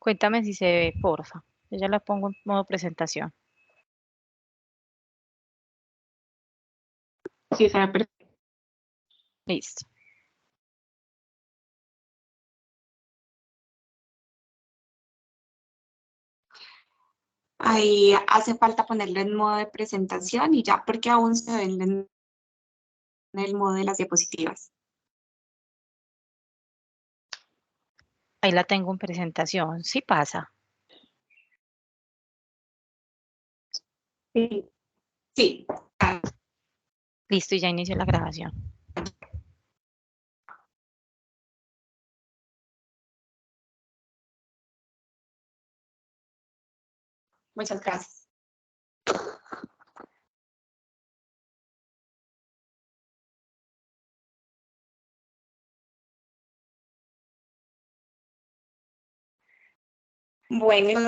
Cuéntame si se ve, porfa. Yo ya la pongo en modo presentación. Sí, se ve perfecto. Listo. Ahí hace falta ponerlo en modo de presentación y ya, porque aún se ven en el modo de las diapositivas. Ahí la tengo en presentación. Sí pasa. Sí. Sí. Listo, y ya inició la grabación. Muchas gracias. Bueno,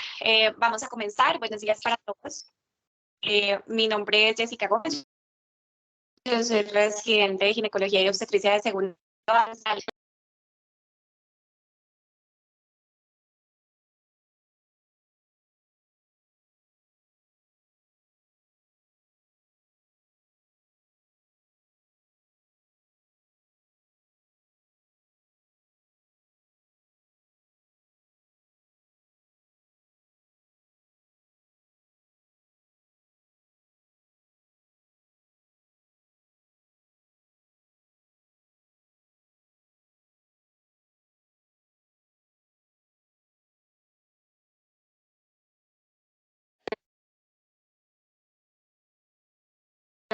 vamos a comenzar. Buenos días para todos. Mi nombre es Jessica Gómez. Yo soy residente de ginecología y obstetricia de segundo avanzado.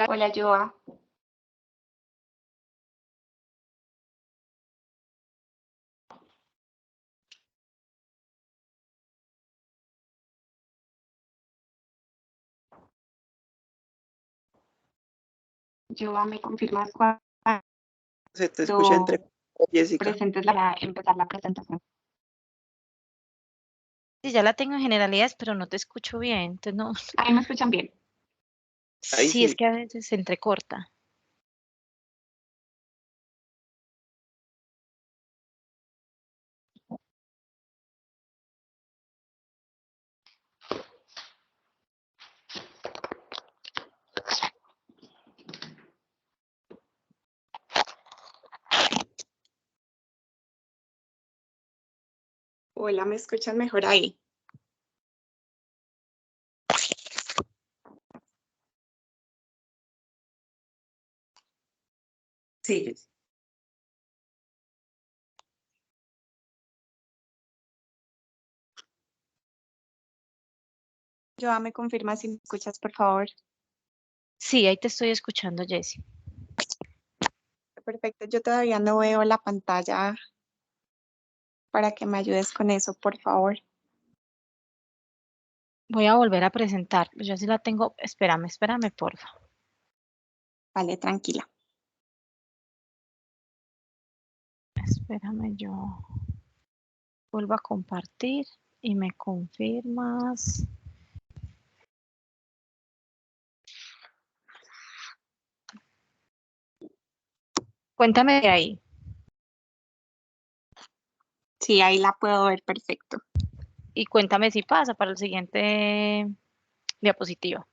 Hola, Joa. Joa, ¿me confirmas cuándo Se te escucha entre Jessica. presentes para empezar la presentación? Sí, ya la tengo en generalidades, pero no te escucho bien. Entonces no. Ahí me escuchan bien. Ahí Sí, es sí. que a veces se entrecorta. Hola, ¿me escuchan mejor ahí? Sí. Joa, ¿me confirmas si me escuchas, por favor? Sí, ahí te estoy escuchando, Jessy. Perfecto, yo todavía no veo la pantalla para que me ayudes con eso, por favor. Voy a volver a presentar. Yo sí la tengo. Espérame, porfa. Vale, tranquila. Espérame, yo vuelvo a compartir y me confirmas. Cuéntame de ahí. Sí, ahí la puedo ver perfecto. Y cuéntame si pasa para el siguiente diapositiva.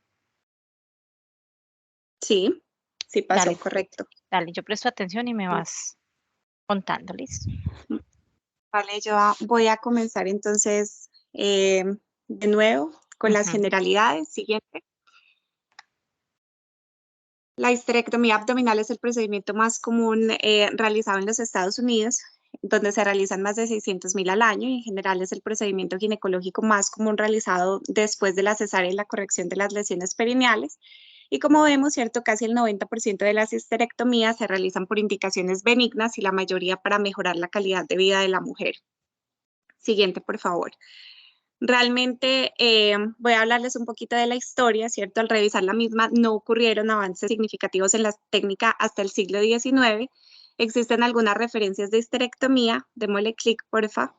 Sí, sí pasó, Dale, correcto. dale, yo presto atención y me vas contando, ¿listo? Vale, yo voy a comenzar entonces de nuevo con las Ujú. generalidades. Siguiente. La histerectomía abdominal es el procedimiento más común realizado en los Estados Unidos, donde se realizan más de 600.000 al año y en general es el procedimiento ginecológico más común realizado después de la cesárea y la corrección de las lesiones perineales. Y como vemos, ¿cierto? Casi el 90% de las histerectomías se realizan por indicaciones benignas y la mayoría para mejorar la calidad de vida de la mujer. Siguiente, por favor. Realmente voy a hablarles un poquito de la historia, ¿cierto? Al revisar la misma, no ocurrieron avances significativos en la técnica hasta el siglo XIX. Existen algunas referencias de histerectomía, démosle clic, porfa,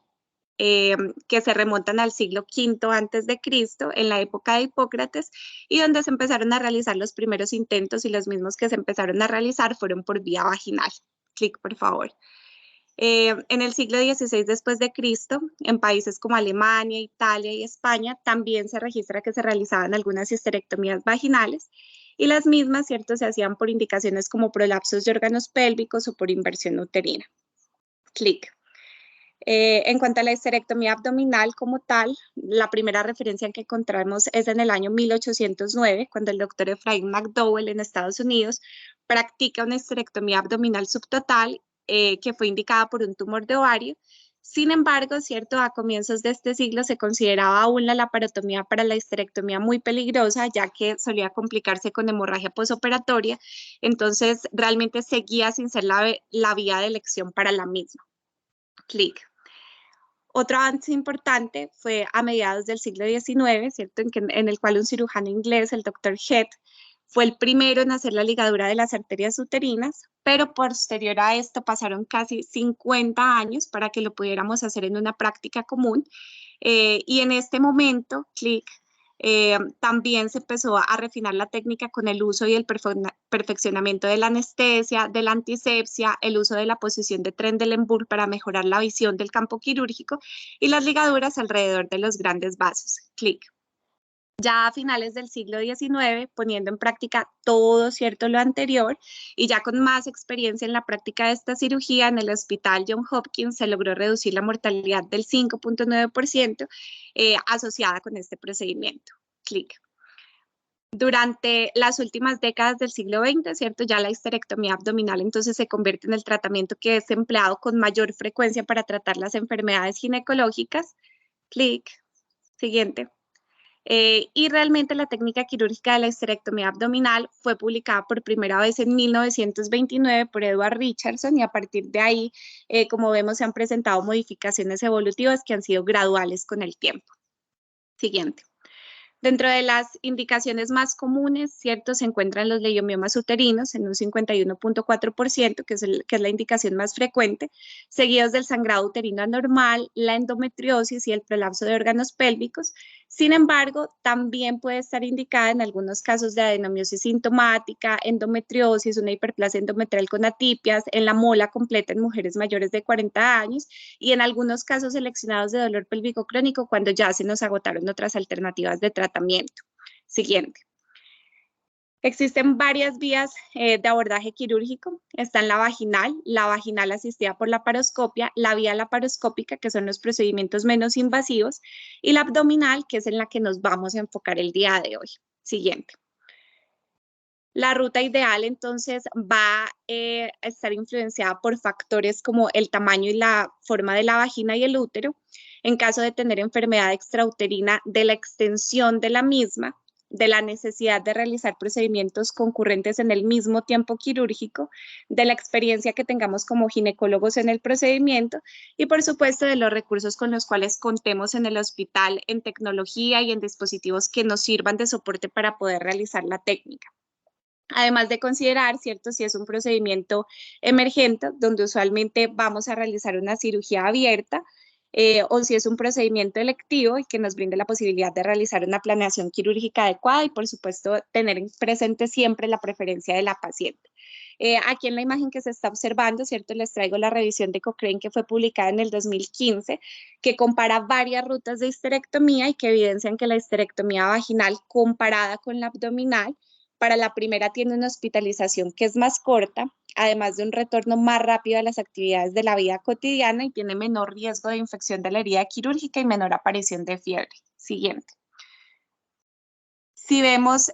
que se remontan al siglo V antes de Cristo, en la época de Hipócrates, y donde se empezaron a realizar los primeros intentos y los mismos que se empezaron a realizar fueron por vía vaginal. Clic, por favor. En el siglo XVI después de Cristo, en países como Alemania, Italia y España, también se registra que se realizaban algunas histerectomías vaginales y las mismas, ¿cierto?, se hacían por indicaciones como prolapsos de órganos pélvicos o por inversión uterina. Clic. En cuanto a la histerectomía abdominal como tal, la primera referencia que encontramos es en el año 1809, cuando el doctor Ephraim McDowell en Estados Unidos practica una histerectomía abdominal subtotal que fue indicada por un tumor de ovario. Sin embargo, ¿cierto?, a comienzos de este siglo se consideraba aún la laparotomía para la histerectomía muy peligrosa, ya que solía complicarse con hemorragia posoperatoria, entonces realmente seguía sin ser la vía de elección para la misma. Clic. Otro avance importante fue a mediados del siglo XIX, ¿cierto?, en el cual un cirujano inglés, el Dr. Head, fue el primero en hacer la ligadura de las arterias uterinas, pero posterior a esto pasaron casi 50 años para que lo pudiéramos hacer en una práctica común. Y en este momento, clic, también se empezó a refinar la técnica con el uso y el perfeccionamiento de la anestesia, de la antisepsia, el uso de la posición de Trendelenburg para mejorar la visión del campo quirúrgico y las ligaduras alrededor de los grandes vasos. Clic. Ya a finales del siglo XIX, poniendo en práctica todo, ¿cierto?, lo anterior, y ya con más experiencia en la práctica de esta cirugía, en el Hospital Johns Hopkins se logró reducir la mortalidad del 5.9% asociada con este procedimiento. Clic. Durante las últimas décadas del siglo XX, ¿cierto?, ya la histerectomía abdominal entonces se convierte en el tratamiento que es empleado con mayor frecuencia para tratar las enfermedades ginecológicas. Clic. Siguiente. Y realmente la técnica quirúrgica de la histerectomía abdominal fue publicada por primera vez en 1929 por Edward Richardson y a partir de ahí, como vemos, se han presentado modificaciones evolutivas que han sido graduales con el tiempo. Siguiente. Dentro de las indicaciones más comunes, ¿cierto?, se encuentran los leiomiomas uterinos en un 51.4%, que es la indicación más frecuente, seguidos del sangrado uterino anormal, la endometriosis y el prolapso de órganos pélvicos. Sin embargo, también puede estar indicada en algunos casos de adenomiosis sintomática, endometriosis, una hiperplasia endometrial con atipias, en la mola completa en mujeres mayores de 40 años y en algunos casos seleccionados de dolor pélvico crónico cuando ya se nos agotaron otras alternativas de tratamiento. Siguiente. Existen varias vías de abordaje quirúrgico. Está la vaginal asistida por laparoscopia, la vía laparoscópica, que son los procedimientos menos invasivos, y la abdominal, que es en la que nos vamos a enfocar el día de hoy. Siguiente. La ruta ideal entonces va a estar influenciada por factores como el tamaño y la forma de la vagina y el útero. En caso de tener enfermedad extrauterina, de la extensión de la misma, de la necesidad de realizar procedimientos concurrentes en el mismo tiempo quirúrgico, de la experiencia que tengamos como ginecólogos en el procedimiento y por supuesto de los recursos con los cuales contemos en el hospital en tecnología y en dispositivos que nos sirvan de soporte para poder realizar la técnica. Además de considerar, ¿cierto?, si es un procedimiento emergente, donde usualmente vamos a realizar una cirugía abierta, o si es un procedimiento electivo y que nos brinde la posibilidad de realizar una planeación quirúrgica adecuada y, por supuesto, tener presente siempre la preferencia de la paciente. Aquí en la imagen que se está observando, ¿cierto?, les traigo la revisión de Cochrane que fue publicada en el 2015, que compara varias rutas de histerectomía y que evidencian que la histerectomía vaginal comparada con la abdominal, para la primera tiene una hospitalización que es más corta, además de un retorno más rápido a las actividades de la vida cotidiana y tiene menor riesgo de infección de la herida quirúrgica y menor aparición de fiebre. Siguiente. Si vemos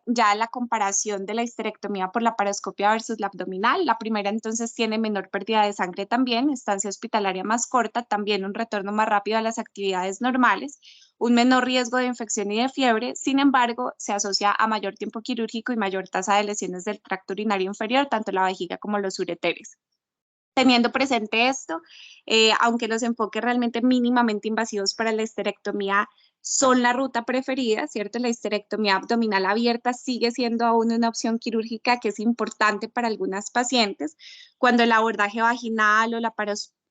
ya la comparación de la histerectomía por laparoscopia versus la abdominal, la primera entonces tiene menor pérdida de sangre también, estancia hospitalaria más corta, también un retorno más rápido a las actividades normales, un menor riesgo de infección y de fiebre, sin embargo, se asocia a mayor tiempo quirúrgico y mayor tasa de lesiones del tracto urinario inferior, tanto la vejiga como los ureteres. Teniendo presente esto, aunque los enfoques realmente mínimamente invasivos para la histerectomía son la ruta preferida, ¿cierto? La histerectomía abdominal abierta sigue siendo aún una opción quirúrgica que es importante para algunas pacientes. Cuando el abordaje vaginal o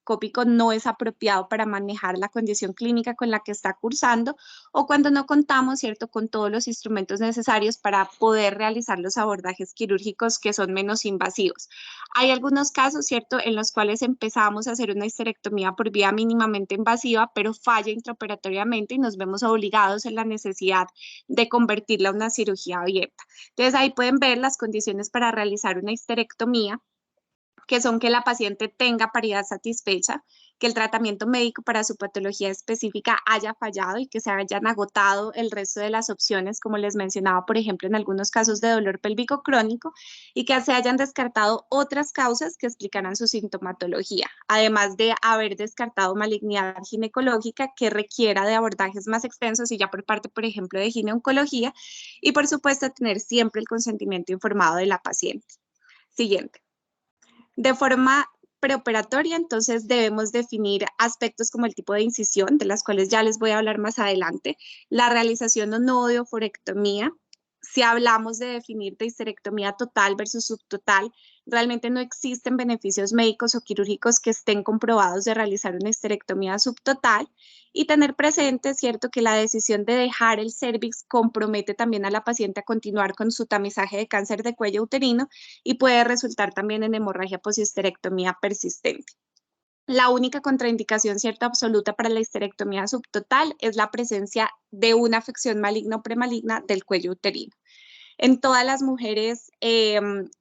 endoscópico no es apropiado para manejar la condición clínica con la que está cursando o cuando no contamos, ¿cierto?, con todos los instrumentos necesarios para poder realizar los abordajes quirúrgicos que son menos invasivos. Hay algunos casos, ¿cierto?, en los cuales empezamos a hacer una histerectomía por vía mínimamente invasiva, pero falla intraoperatoriamente y nos vemos obligados en la necesidad de convertirla a una cirugía abierta. Entonces, ahí pueden ver las condiciones para realizar una histerectomía, que son que la paciente tenga paridad satisfecha, que el tratamiento médico para su patología específica haya fallado y que se hayan agotado el resto de las opciones, como les mencionaba, por ejemplo, en algunos casos de dolor pélvico crónico, y que se hayan descartado otras causas que explicaran su sintomatología, además de haber descartado malignidad ginecológica que requiera de abordajes más extensos y ya por parte, por ejemplo, de gineoncología, y por supuesto tener siempre el consentimiento informado de la paciente. Siguiente. De forma preoperatoria, entonces debemos definir aspectos como el tipo de incisión, de las cuales ya les voy a hablar más adelante, la realización o no de oforectomía. Si hablamos de definir de histerectomía total versus subtotal, realmente no existen beneficios médicos o quirúrgicos que estén comprobados de realizar una histerectomía subtotal y tener presente, ¿cierto?, que la decisión de dejar el cérvix compromete también a la paciente a continuar con su tamizaje de cáncer de cuello uterino y puede resultar también en hemorragia poshisterectomía persistente. La única contraindicación cierta absoluta para la histerectomía subtotal es la presencia de una afección maligna o premaligna del cuello uterino. En todas las mujeres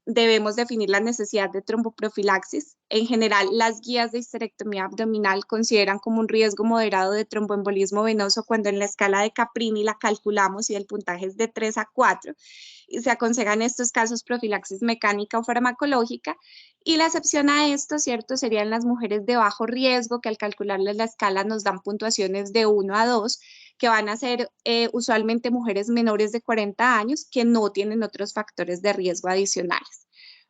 debemos definir la necesidad de tromboprofilaxis. En general, las guías de histerectomía abdominal consideran como un riesgo moderado de tromboembolismo venoso cuando en la escala de Caprini la calculamos y el puntaje es de 3 a 4. Y se aconseja en estos casos profilaxis mecánica o farmacológica. Y la excepción a esto, ¿cierto?, serían las mujeres de bajo riesgo, que al calcularles la escala nos dan puntuaciones de 1 a 2, que van a ser usualmente mujeres menores de 40 años que no tienen otros factores de riesgo adicionales.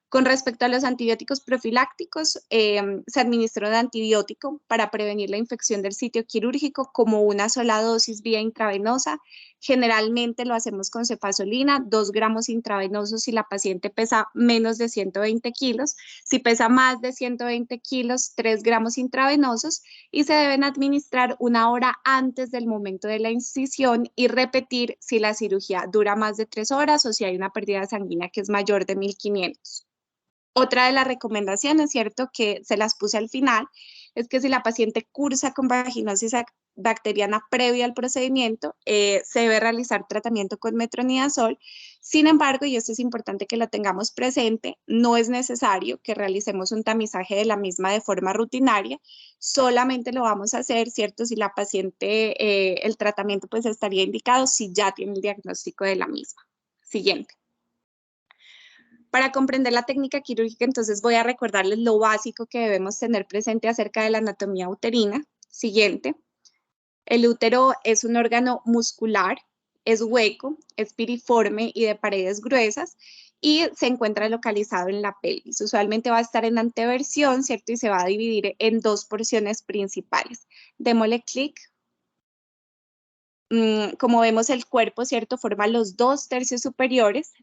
Con respecto a los antibióticos profilácticos, se administra un antibiótico para prevenir la infección del sitio quirúrgico como una sola dosis vía intravenosa. Generalmente lo hacemos con cefazolina, 2 gramos intravenosos si la paciente pesa menos de 120 kilos. Si pesa más de 120 kilos, 3 gramos intravenosos y se deben administrar 1 hora antes del momento de la incisión y repetir si la cirugía dura más de 3 horas o si hay una pérdida sanguínea que es mayor de 1500. Otra de las recomendaciones, ¿cierto?, que se las puse al final, es que si la paciente cursa con vaginosis bacteriana previa al procedimiento, se debe realizar tratamiento con metronidazol. Sin embargo, y esto es importante que lo tengamos presente, no es necesario que realicemos un tamizaje de la misma de forma rutinaria, solamente lo vamos a hacer, ¿cierto?, si la paciente, el tratamiento pues estaría indicado si ya tiene el diagnóstico de la misma. Siguiente. Para comprender la técnica quirúrgica, entonces voy a recordarles lo básico que debemos tener presente acerca de la anatomía uterina. Siguiente. El útero es un órgano muscular, es hueco, es piriforme y de paredes gruesas y se encuentra localizado en la pelvis. Usualmente va a estar en anteversión, ¿cierto? Y se va a dividir en 2 porciones principales. Démosle clic. Como vemos, el cuerpo, ¿cierto?, forma los 2/3 superiores,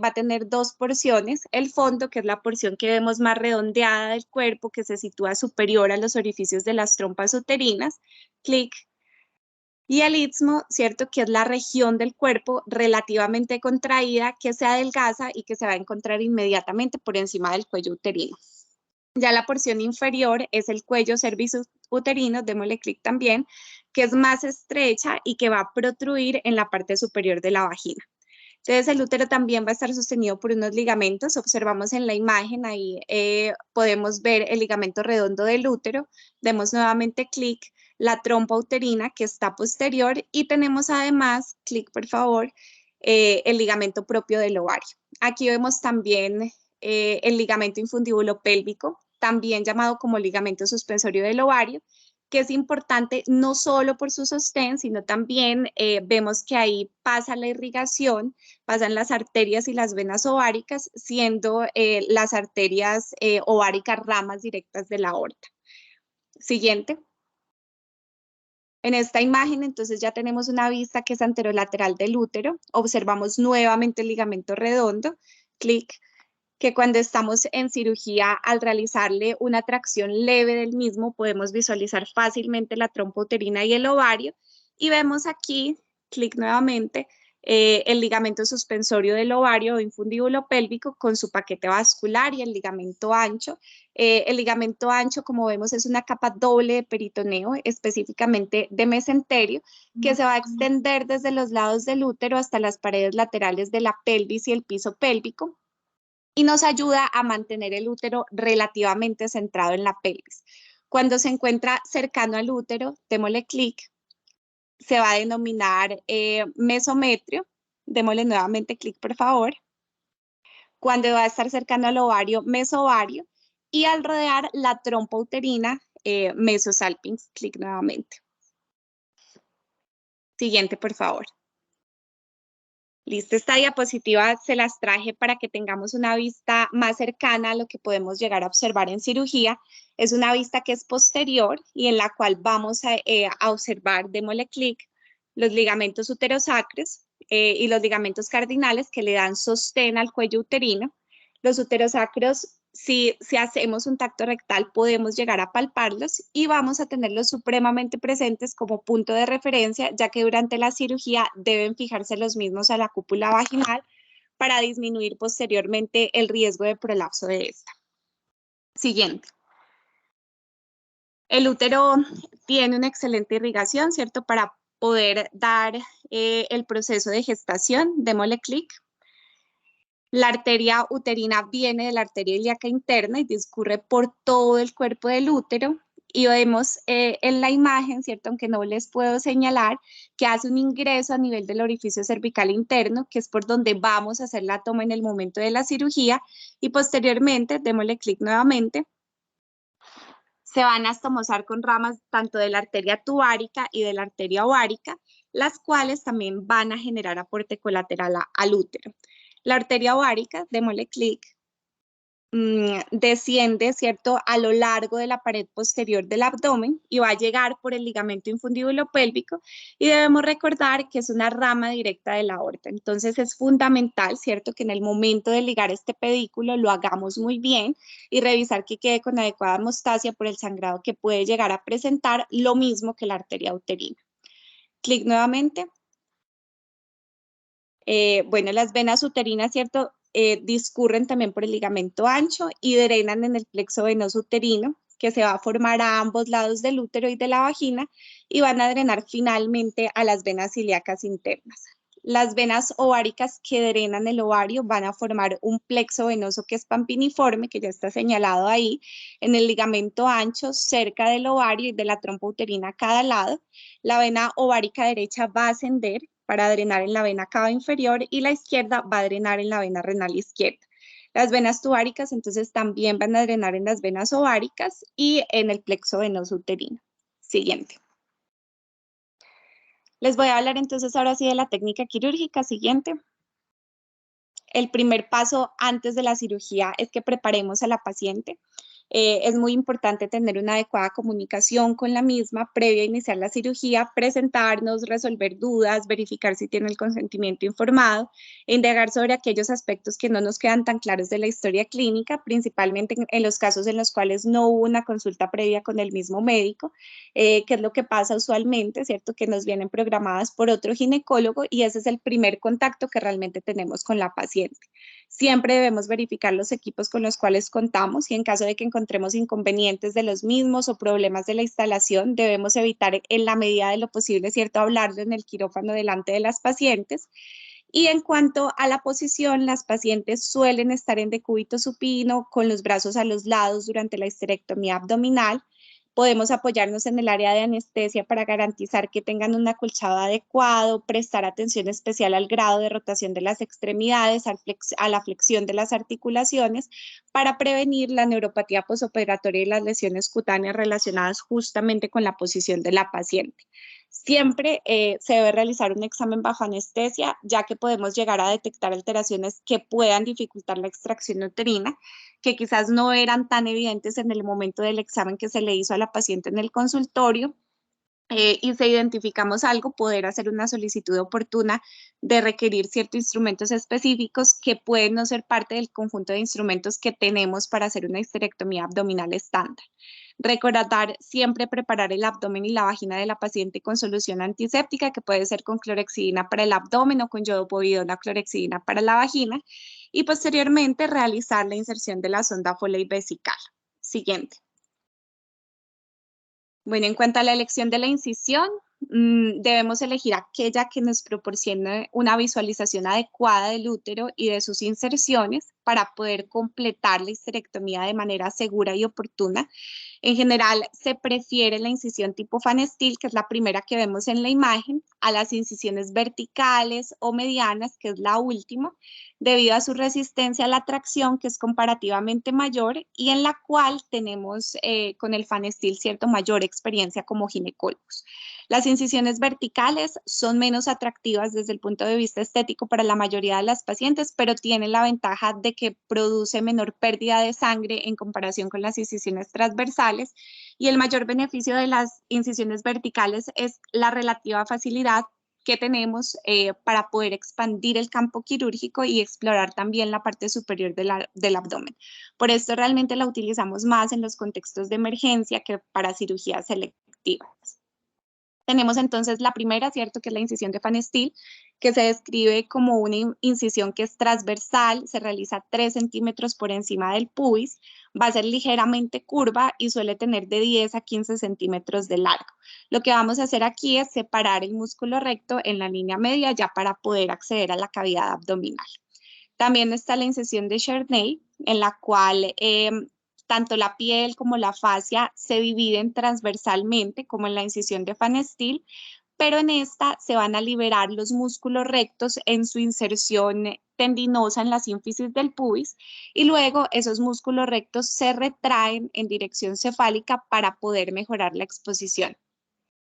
va a tener 2 porciones, el fondo, que es la porción que vemos más redondeada del cuerpo, que se sitúa superior a los orificios de las trompas uterinas, clic, y el istmo, ¿cierto?, que es la región del cuerpo relativamente contraída, que se adelgaza y que se va a encontrar inmediatamente por encima del cuello uterino. Ya la porción inferior es el cuello cervicuterino, démosle clic también, que es más estrecha y que va a protruir en la parte superior de la vagina. Entonces el útero también va a estar sostenido por unos ligamentos. Observamos en la imagen, ahí podemos ver el ligamento redondo del útero. Demos nuevamente clic, la trompa uterina que está posterior y tenemos además, clic por favor, el ligamento propio del ovario. Aquí vemos también el ligamento infundíbulo pélvico, también llamado como ligamento suspensorio del ovario, que es importante no solo por su sostén, sino también vemos que ahí pasa la irrigación, pasan las arterias y las venas ováricas, siendo las arterias ováricas ramas directas de la aorta. Siguiente. En esta imagen, entonces, ya tenemos una vista que es anterolateral del útero. Observamos nuevamente el ligamento redondo. Clic. que cuando estamos en cirugía, al realizarle una tracción leve del mismo, podemos visualizar fácilmente la trompa uterina y el ovario. Y vemos aquí, clic nuevamente, el ligamento suspensorio del ovario o infundíbulo pélvico con su paquete vascular y el ligamento ancho. El ligamento ancho, como vemos, es una capa doble de peritoneo, específicamente de mesenterio, que se va a extender desde los lados del útero hasta las paredes laterales de la pelvis y el piso pélvico, y nos ayuda a mantener el útero relativamente centrado en la pelvis. Cuando se encuentra cercano al útero, démosle clic, se va a denominar mesometrio. Démosle nuevamente clic, por favor. Cuando va a estar cercano al ovario, mesovario. Y al rodear la trompa uterina, mesosalpinx, clic nuevamente. Siguiente, por favor. Listo, esta diapositiva se las traje para que tengamos una vista más cercana a lo que podemos llegar a observar en cirugía. Es una vista que es posterior y en la cual vamos a observar, démosle clic, los ligamentos uterosacros y los ligamentos cardinales que le dan sostén al cuello uterino. Los uterosacros, si hacemos un tacto rectal, podemos llegar a palparlos y vamos a tenerlos supremamente presentes como punto de referencia, ya que durante la cirugía deben fijarse los mismos a la cúpula vaginal para disminuir posteriormente el riesgo de prolapso de esta. Siguiente. El útero tiene una excelente irrigación, ¿cierto? Para poder dar el proceso de gestación, démosle clic. La arteria uterina viene de la arteria ilíaca interna y discurre por todo el cuerpo del útero. Y vemos en la imagen, ¿cierto? Aunque no les puedo señalar, que hace un ingreso a nivel del orificio cervical interno, que es por donde vamos a hacer la toma en el momento de la cirugía. Y posteriormente, démosle clic nuevamente, se van a estomosar con ramas tanto de la arteria tubárica y de la arteria ovárica, las cuales también van a generar aporte colateral al útero. La arteria ovárica, démosle clic, desciende, ¿cierto?, a lo largo de la pared posterior del abdomen y va a llegar por el ligamento infundíbulo pélvico y debemos recordar que es una rama directa de la aorta. Entonces es fundamental, ¿cierto?, que en el momento de ligar este pedículo lo hagamos muy bien y revisar que quede con adecuada hemostasia por el sangrado que puede llegar a presentar, lo mismo que la arteria uterina. Clic nuevamente. Bueno, las venas uterinas, ¿cierto?, discurren también por el ligamento ancho y drenan en el plexo venoso uterino, que se va a formar a ambos lados del útero y de la vagina y van a drenar finalmente a las venas ilíacas internas. Las venas ováricas que drenan el ovario van a formar un plexo venoso que es pampiniforme, que ya está señalado ahí, en el ligamento ancho cerca del ovario y de la trompa uterina a cada lado. La vena ovárica derecha va a ascender para drenar en la vena cava inferior y la izquierda va a drenar en la vena renal izquierda. Las venas tubáricas entonces también van a drenar en las venas ováricas y en el plexo venoso uterino. Siguiente. Les voy a hablar entonces ahora sí de la técnica quirúrgica. Siguiente. El primer paso antes de la cirugía es que preparemos a la paciente. Es muy importante tener una adecuada comunicación con la misma previa a iniciar la cirugía, presentarnos, resolver dudas, verificar si tiene el consentimiento informado, indagar sobre aquellos aspectos que no nos quedan tan claros de la historia clínica, principalmente en los casos en los cuales no hubo una consulta previa con el mismo médico, que es lo que pasa usualmente, ¿cierto? Que nos vienen programadas por otro ginecólogo y ese es el primer contacto que realmente tenemos con la paciente. Siempre debemos verificar los equipos con los cuales contamos y en caso de que encontremos inconvenientes de los mismos o problemas de la instalación, debemos evitar en la medida de lo posible, ¿cierto?, hablarlo en el quirófano delante de las pacientes. Y en cuanto a la posición, las pacientes suelen estar en decúbito supino con los brazos a los lados durante la histerectomía abdominal. Podemos apoyarnos en el área de anestesia para garantizar que tengan un acolchado adecuado, prestar atención especial al grado de rotación de las extremidades, a la flexión de las articulaciones, para prevenir la neuropatía posoperatoria y las lesiones cutáneas relacionadas justamente con la posición de la paciente. Siempre se debe realizar un examen bajo anestesia, ya que podemos llegar a detectar alteraciones que puedan dificultar la extracción uterina, que quizás no eran tan evidentes en el momento del examen que se le hizo a la paciente en el consultorio, y si identificamos algo, poder hacer una solicitud oportuna de requerir ciertos instrumentos específicos que pueden no ser parte del conjunto de instrumentos que tenemos para hacer una histerectomía abdominal estándar. Recordar siempre preparar el abdomen y la vagina de la paciente con solución antiséptica, que puede ser con clorexidina para el abdomen o con yodopovidona clorexidina para la vagina, y posteriormente realizar la inserción de la sonda Foley vesical. Siguiente. Bueno, en cuanto a la elección de la incisión, debemos elegir aquella que nos proporcione una visualización adecuada del útero y de sus inserciones para poder completar la histerectomía de manera segura y oportuna. En general, se prefiere la incisión tipo Fan Steel, que es la primera que vemos en la imagen, a las incisiones verticales o medianas, que es la última, debido a su resistencia a la tracción, que es comparativamente mayor, y en la cual tenemos con el Fan Steel cierta mayor experiencia como ginecólogos. Las incisiones verticales son menos atractivas desde el punto de vista estético para la mayoría de las pacientes, pero tienen la ventaja de que produce menor pérdida de sangre en comparación con las incisiones transversales, y el mayor beneficio de las incisiones verticales es la relativa facilidad que tenemos para poder expandir el campo quirúrgico y explorar también la parte superior del abdomen. Por esto realmente la utilizamos más en los contextos de emergencia que para cirugías selectivas. Tenemos entonces la primera, ¿cierto?, que es la incisión de Fan Steel, que se describe como una incisión que es transversal, se realiza 3 centímetros por encima del pubis, va a ser ligeramente curva y suele tener de 10 a 15 centímetros de largo. Lo que vamos a hacer aquí es separar el músculo recto en la línea media ya para poder acceder a la cavidad abdominal. También está la incisión de Cherney, en la cual tanto la piel como la fascia se dividen transversalmente, como en la incisión de Fan Steel, pero en esta se van a liberar los músculos rectos en su inserción tendinosa en la sínfisis del pubis, y luego esos músculos rectos se retraen en dirección cefálica para poder mejorar la exposición.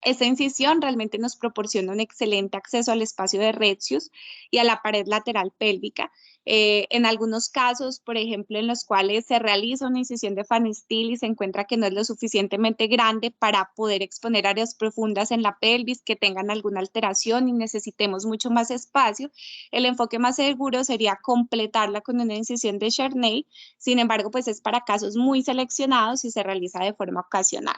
Esta incisión realmente nos proporciona un excelente acceso al espacio de retius y a la pared lateral pélvica. En algunos casos, por ejemplo, en los cuales se realiza una incisión de Fan Steel y se encuentra que no es lo suficientemente grande para poder exponer áreas profundas en la pelvis que tengan alguna alteración y necesitemos mucho más espacio, el enfoque más seguro sería completarla con una incisión de Cherney. Sin embargo, pues es para casos muy seleccionados y se realiza de forma ocasional.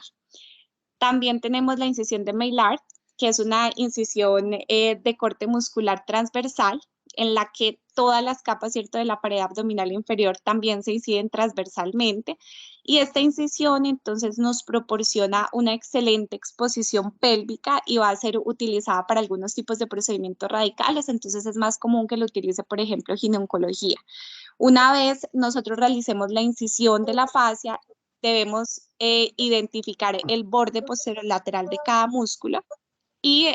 También tenemos la incisión de Maillard, que es una incisión de corte muscular transversal, en la que todas las capas, ¿cierto?, de la pared abdominal inferior también se inciden transversalmente. Y esta incisión entonces nos proporciona una excelente exposición pélvica y va a ser utilizada para algunos tipos de procedimientos radicales. Entonces es más común que lo utilice, por ejemplo, ginecología. Una vez nosotros realicemos la incisión de la fascia, debemos identificar el borde posterolateral de cada músculo y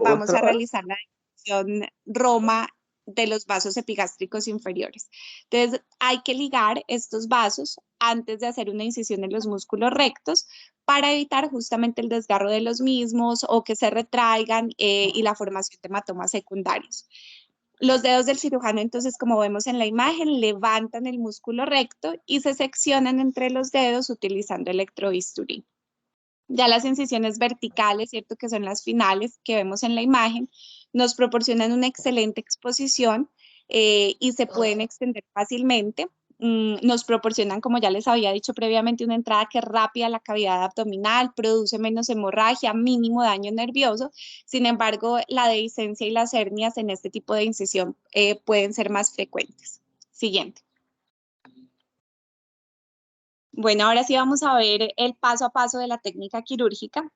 vamos a realizar la incisión Roma de los vasos epigástricos inferiores. Entonces, hay que ligar estos vasos antes de hacer una incisión en los músculos rectos para evitar justamente el desgarro de los mismos o que se retraigan y la formación de hematomas secundarios. Los dedos del cirujano, entonces, como vemos en la imagen, levantan el músculo recto y se seccionan entre los dedos utilizando electrobisturí. Ya las incisiones verticales, ¿cierto?, que son las finales que vemos en la imagen, nos proporcionan una excelente exposición y se pueden extender fácilmente. Nos proporcionan, como ya les había dicho previamente, una entrada que es rápida a la cavidad abdominal, produce menos hemorragia, mínimo daño nervioso. Sin embargo, la dehiscencia y las hernias en este tipo de incisión pueden ser más frecuentes. Siguiente. Bueno, ahora sí vamos a ver el paso a paso de la técnica quirúrgica.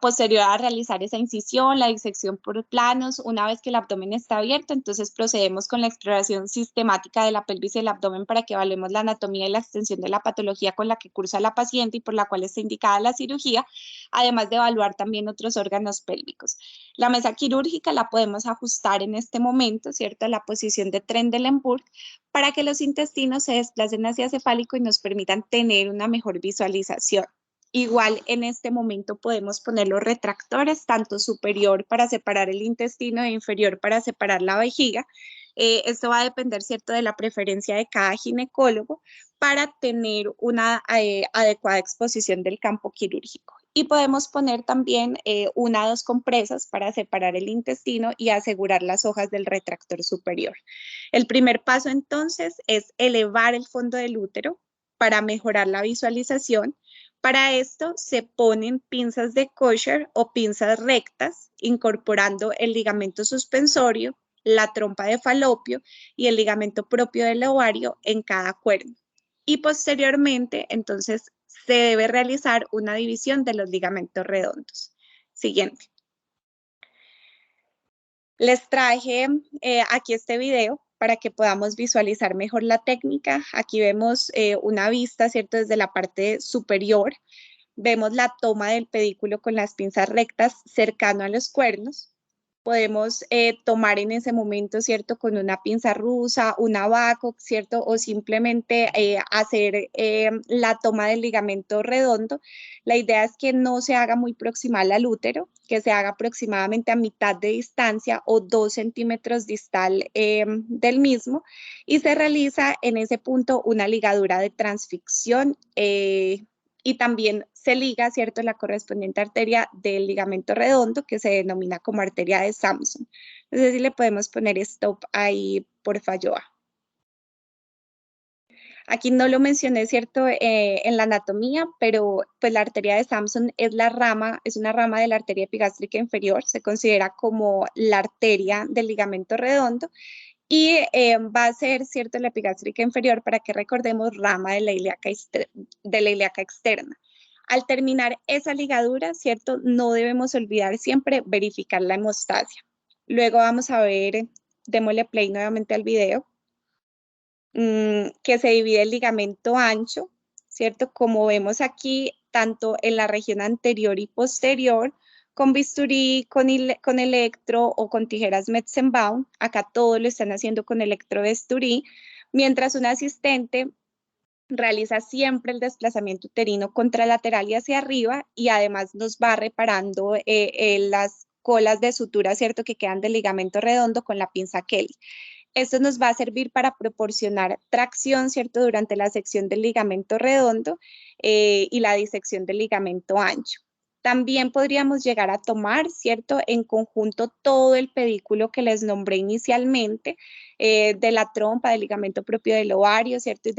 Posterior a realizar esa incisión, la disección por planos, una vez que el abdomen está abierto, entonces procedemos con la exploración sistemática de la pelvis y el abdomen para que evaluemos la anatomía y la extensión de la patología con la que cursa la paciente y por la cual está indicada la cirugía, además de evaluar también otros órganos pélvicos. La mesa quirúrgica la podemos ajustar en este momento, ¿cierto?, a la posición de Trendelenburg, para que los intestinos se desplacen hacia cefálico y nos permitan tener una mejor visualización. Igual en este momento podemos poner los retractores, tanto superior para separar el intestino e inferior para separar la vejiga. Esto va a depender, ¿cierto?, de la preferencia de cada ginecólogo para tener una adecuada exposición del campo quirúrgico. Y podemos poner también 1 o 2 compresas para separar el intestino y asegurar las hojas del retractor superior. El primer paso entonces es elevar el fondo del útero para mejorar la visualización. Para esto se ponen pinzas de kosher o pinzas rectas, incorporando el ligamento suspensorio, la trompa de falopio y el ligamento propio del ovario en cada cuerno. Y posteriormente, entonces, se debe realizar una división de los ligamentos redondos. Siguiente. Les traje aquí este video para que podamos visualizar mejor la técnica. Aquí vemos una vista, ¿cierto? Desde la parte superior. Vemos la toma del pedículo con las pinzas rectas cercano a los cuernos. Podemos tomar en ese momento, ¿cierto? Con una pinza rusa, una Babcock, ¿cierto? O simplemente hacer la toma del ligamento redondo. La idea es que no se haga muy proximal al útero, que se haga aproximadamente a mitad de distancia o 2 centímetros distal del mismo. Y se realiza en ese punto una ligadura de transficción y también se liga, ¿cierto?, la correspondiente arteria del ligamento redondo, que se denomina como arteria de Samson. No sé si le podemos poner stop ahí, porfa, Joa. Aquí no lo mencioné, ¿cierto?, en la anatomía, pero pues la arteria de Samson es una rama de la arteria epigástrica inferior, se considera como la arteria del ligamento redondo, y va a ser, ¿cierto?, la epigástrica inferior, para que recordemos, rama de la ilíaca externa. Al terminar esa ligadura, ¿cierto?, no debemos olvidar siempre verificar la hemostasia. Luego vamos a ver, démosle play nuevamente al video, que se divide el ligamento ancho, ¿cierto? Como vemos aquí, tanto en la región anterior y posterior, con bisturí, con electro o con tijeras Metzenbaum. Acá todo lo están haciendo con electrobisturí, mientras un asistente realiza siempre el desplazamiento uterino contralateral y hacia arriba, y además nos va reparando las colas de sutura, ¿cierto?, que quedan del ligamento redondo con la pinza Kelly. Esto nos va a servir para proporcionar tracción, ¿cierto?, durante la sección del ligamento redondo y la disección del ligamento ancho. También podríamos llegar a tomar, ¿cierto?, en conjunto todo el pedículo que les nombré inicialmente, de la trompa, del ligamento propio del ovario, ¿cierto?, y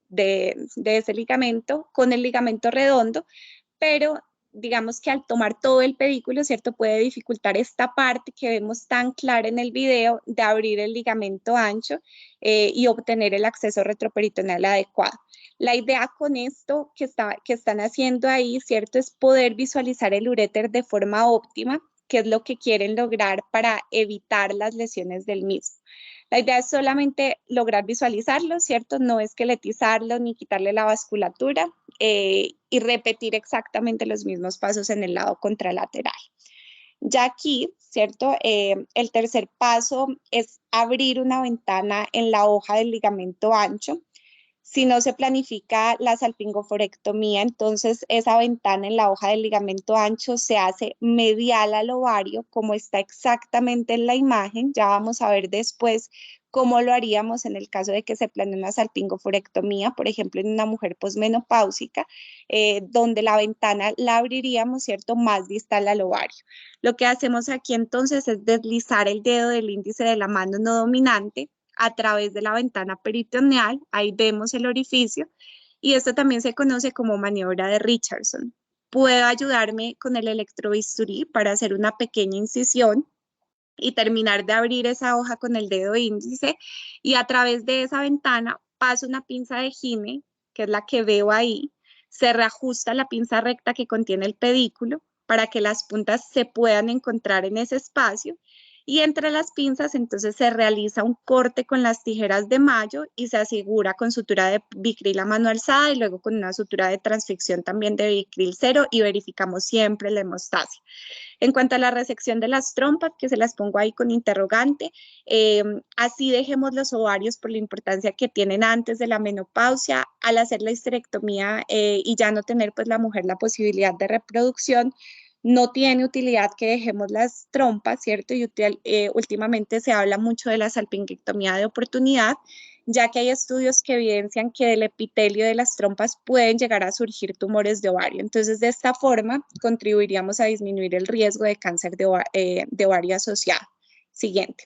de ese ligamento con el ligamento redondo, pero digamos que al tomar todo el pedículo, ¿cierto?, puede dificultar esta parte que vemos tan clara en el video de abrir el ligamento ancho y obtener el acceso retroperitoneal adecuado. La idea con esto que están haciendo ahí, ¿cierto?, es poder visualizar el uréter de forma óptima, que es lo que quieren lograr para evitar las lesiones del mismo. La idea es solamente lograr visualizarlo, ¿cierto? No esqueletizarlo ni quitarle la vasculatura y repetir exactamente los mismos pasos en el lado contralateral. Ya aquí, ¿cierto? El tercer paso es abrir una ventana en la hoja del ligamento ancho. Si no se planifica la salpingoforectomía, entonces esa ventana en la hoja del ligamento ancho se hace medial al ovario, como está exactamente en la imagen. Ya vamos a ver después cómo lo haríamos en el caso de que se planee una salpingoforectomía, por ejemplo, en una mujer posmenopáusica, donde la ventana la abriríamos, ¿cierto?, más distal al ovario. Lo que hacemos aquí entonces es deslizar el dedo del índice de la mano no dominante a través de la ventana peritoneal. Ahí vemos el orificio, y esto también se conoce como maniobra de Richardson. Puedo ayudarme con el electrobisturí para hacer una pequeña incisión y terminar de abrir esa hoja con el dedo índice, y a través de esa ventana paso una pinza de Gine, que es la que veo ahí. Se reajusta la pinza recta que contiene el pedículo para que las puntas se puedan encontrar en ese espacio, y entre las pinzas entonces se realiza un corte con las tijeras de Mayo y se asegura con sutura de Vicryl a mano alzada y luego con una sutura de transficción también de Vicryl 0, y verificamos siempre la hemostasia. En cuanto a la resección de las trompas, que se las pongo ahí con interrogante, así dejemos los ovarios por la importancia que tienen antes de la menopausia. Al hacer la histerectomía y ya no tener pues la mujer la posibilidad de reproducción, no tiene utilidad que dejemos las trompas, ¿cierto? Y últimamente se habla mucho de la salpingectomía de oportunidad, ya que hay estudios que evidencian que del epitelio de las trompas pueden llegar a surgir tumores de ovario. Entonces, de esta forma, contribuiríamos a disminuir el riesgo de cáncer de ovario asociado. Siguiente.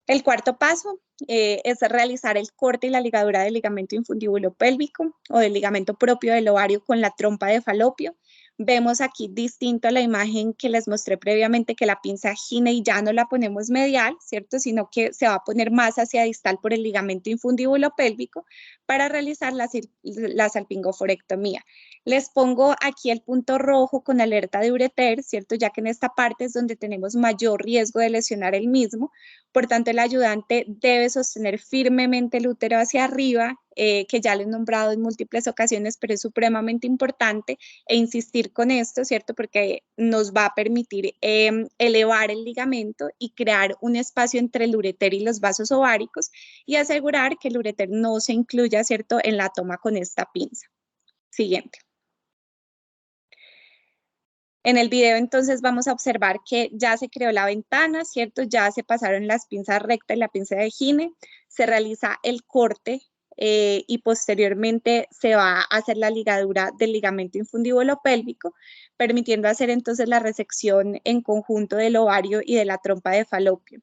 El cuarto paso es realizar el corte y la ligadura del ligamento infundíbulo pélvico o del ligamento propio del ovario con la trompa de falopio. Vemos aquí distinto a la imagen que les mostré previamente, que la pinza gine y ya no la ponemos medial, ¿cierto? Sino que se va a poner más hacia distal por el ligamento infundíbulo pélvico para realizar la salpingoforectomía. Les pongo aquí el punto rojo con alerta de ureter, ¿cierto? Ya que en esta parte es donde tenemos mayor riesgo de lesionar el mismo. Por tanto, el ayudante debe sostener firmemente el útero hacia arriba, que ya lo he nombrado en múltiples ocasiones, pero es supremamente importante e insistir con esto, ¿cierto? Porque nos va a permitir elevar el ligamento y crear un espacio entre el ureter y los vasos ováricos y asegurar que el ureter no se incluya, ¿cierto?, en la toma con esta pinza. Siguiente. En el video entonces vamos a observar que ya se creó la ventana, ¿cierto? Ya se pasaron las pinzas recta y la pinza de gine, se realiza el corte y posteriormente se va a hacer la ligadura del ligamento infundíbulo pélvico, permitiendo hacer entonces la resección en conjunto del ovario y de la trompa de falopio.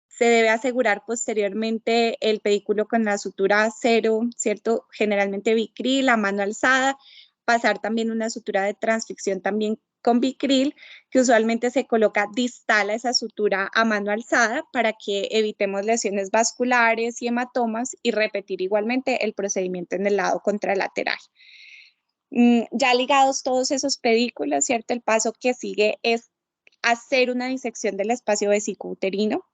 Se debe asegurar posteriormente el pedículo con la sutura cero, ¿cierto? Generalmente Vicryl, a mano alzada, pasar también una sutura de transficción también con Vicryl, que usualmente se coloca distal a esa sutura a mano alzada para que evitemos lesiones vasculares y hematomas y repetir igualmente el procedimiento en el lado contralateral. Ya ligados todos esos pedículos, ¿cierto? El paso que sigue es hacer una disección del espacio vesicouterino.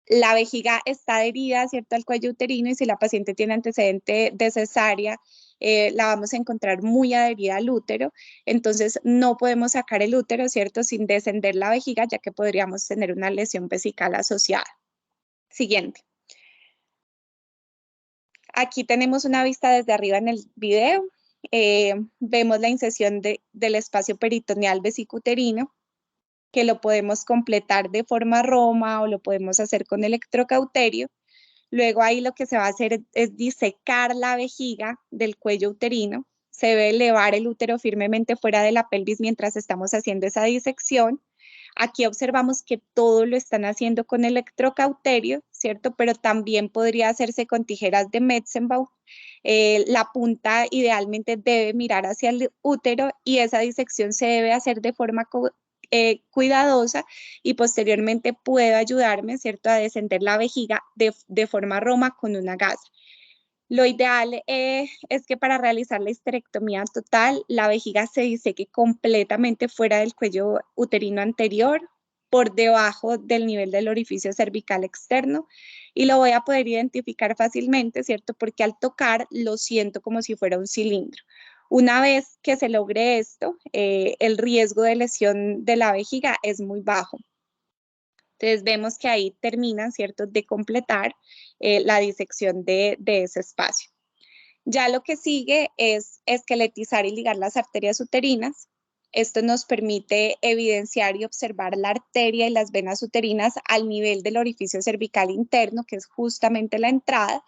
La vejiga está adherida, ¿cierto?, al cuello uterino y si la paciente tiene antecedente de cesárea, la vamos a encontrar muy adherida al útero. Entonces, no podemos sacar el útero, ¿cierto?, sin descender la vejiga, ya que podríamos tener una lesión vesical asociada. Siguiente. Aquí tenemos una vista desde arriba en el video. Vemos la incisión del espacio peritoneal vesicouterino, que lo podemos completar de forma roma o lo podemos hacer con electrocauterio. Luego ahí lo que se va a hacer es disecar la vejiga del cuello uterino. Se debe elevar el útero firmemente fuera de la pelvis mientras estamos haciendo esa disección. Aquí observamos que todo lo están haciendo con electrocauterio, ¿cierto? Pero también podría hacerse con tijeras de Metzenbauer. La punta idealmente debe mirar hacia el útero y esa disección se debe hacer de forma cuidadosa y posteriormente puede ayudarme, ¿cierto?, a descender la vejiga de forma roma con una gasa. Lo ideal es que para realizar la histerectomía total, la vejiga se diseque completamente fuera del cuello uterino anterior, por debajo del nivel del orificio cervical externo, y lo voy a poder identificar fácilmente, ¿cierto?, porque al tocar lo siento como si fuera un cilindro. Una vez que se logre esto, el riesgo de lesión de la vejiga es muy bajo. Entonces vemos que ahí terminan, ¿cierto?, de completar la disección de ese espacio. Ya lo que sigue es esqueletizar y ligar las arterias uterinas. Esto nos permite evidenciar y observar la arteria y las venas uterinas al nivel del orificio cervical interno, que es justamente la entrada.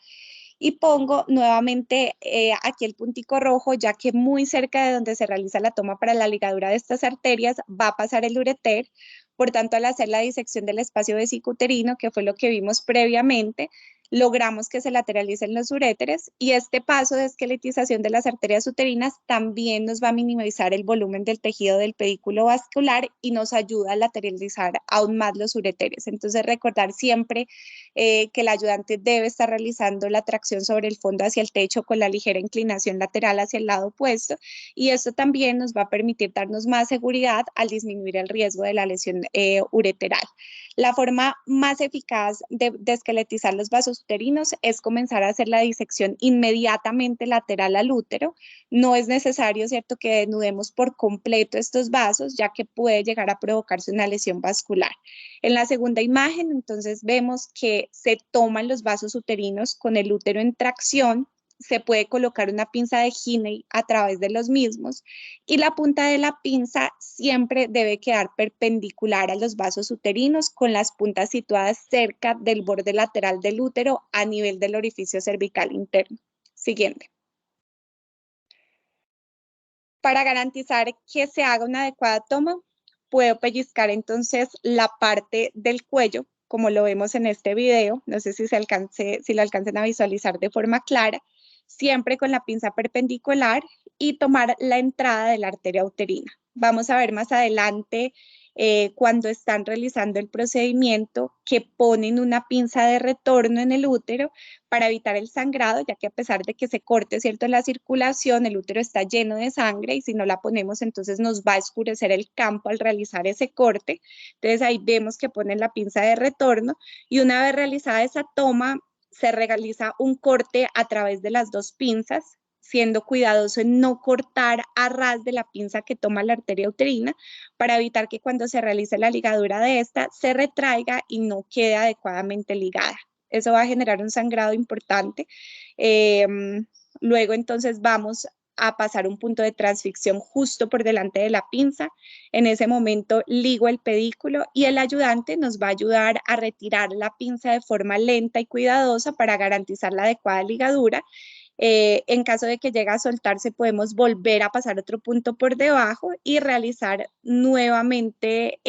Y pongo nuevamente aquí el puntico rojo, ya que muy cerca de donde se realiza la toma para la ligadura de estas arterias va a pasar el ureter. Por tanto, al hacer la disección del espacio vesicouterino, que fue lo que vimos previamente, logramos que se lateralicen los uréteres y este paso de esqueletización de las arterias uterinas también nos va a minimizar el volumen del tejido del pedículo vascular y nos ayuda a lateralizar aún más los uréteres. Entonces, recordar siempre que el ayudante debe estar realizando la tracción sobre el fondo hacia el techo con la ligera inclinación lateral hacia el lado opuesto y esto también nos va a permitir darnos más seguridad al disminuir el riesgo de la lesión ureteral. La forma más eficaz de esqueletizar los vasos uterinos es comenzar a hacer la disección inmediatamente lateral al útero. No es necesario, ¿cierto?, que denudemos por completo estos vasos, ya que puede llegar a provocarse una lesión vascular. En la segunda imagen, entonces, vemos que se toman los vasos uterinos con el útero en tracción se puede colocar una pinza de Heney a través de los mismos y la punta de la pinza siempre debe quedar perpendicular a los vasos uterinos con las puntas situadas cerca del borde lateral del útero a nivel del orificio cervical interno. Siguiente. Para garantizar que se haga una adecuada toma, puedo pellizcar entonces la parte del cuello, como lo vemos en este video, no sé si lo alcancen a visualizar de forma clara, siempre con la pinza perpendicular y tomar la entrada de la arteria uterina. Vamos a ver más adelante cuando están realizando el procedimiento que ponen una pinza de retorno en el útero para evitar el sangrado, ya que a pesar de que se corte, ¿cierto?, la circulación, el útero está lleno de sangre y si no la ponemos entonces nos va a oscurecer el campo al realizar ese corte. Entonces ahí vemos que ponen la pinza de retorno y una vez realizada esa toma se realiza un corte a través de las dos pinzas, siendo cuidadoso en no cortar a ras de la pinza que toma la arteria uterina para evitar que cuando se realice la ligadura de esta se retraiga y no quede adecuadamente ligada. Eso va a generar un sangrado importante. Luego entonces vamos a pasar un punto de transficción justo por delante de la pinza. En ese momento ligo el pedículo y el ayudante nos va a ayudar a retirar la pinza de forma lenta y cuidadosa para garantizar la adecuada ligadura. En caso de que llegue a soltarse, podemos volver a pasar otro punto por debajo y realizar nuevamente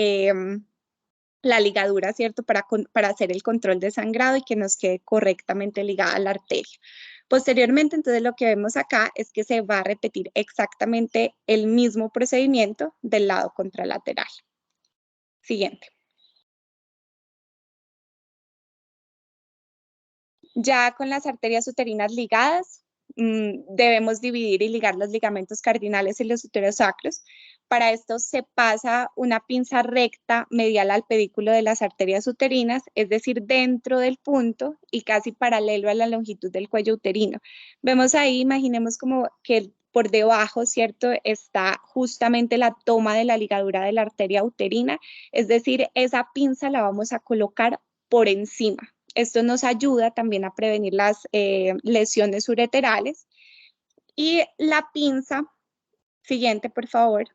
la ligadura, ¿cierto? Para hacer el control de sangrado y que nos quede correctamente ligada a la arteria. Posteriormente, entonces, lo que vemos acá es que se va a repetir exactamente el mismo procedimiento del lado contralateral. Siguiente. Ya con las arterias uterinas ligadas, debemos dividir y ligar los ligamentos cardinales y los uterosacros. Para esto se pasa una pinza recta medial al pedículo de las arterias uterinas, es decir, dentro del punto y casi paralelo a la longitud del cuello uterino. Vemos ahí, imaginemos como que por debajo, ¿cierto?, está justamente la toma de la ligadura de la arteria uterina, es decir, esa pinza la vamos a colocar por encima. Esto nos ayuda también a prevenir las lesiones ureterales. Y la pinza, siguiente por favor.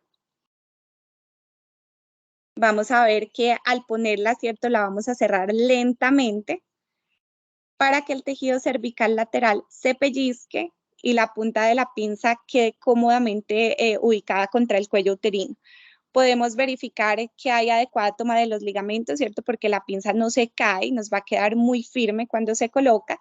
Vamos a ver que al ponerla, ¿cierto?, la vamos a cerrar lentamente para que el tejido cervical lateral se pellizque y la punta de la pinza quede cómodamente ubicada contra el cuello uterino. Podemos verificar que hay adecuada toma de los ligamentos, ¿cierto? Porque la pinza no se cae, nos va a quedar muy firme cuando se coloca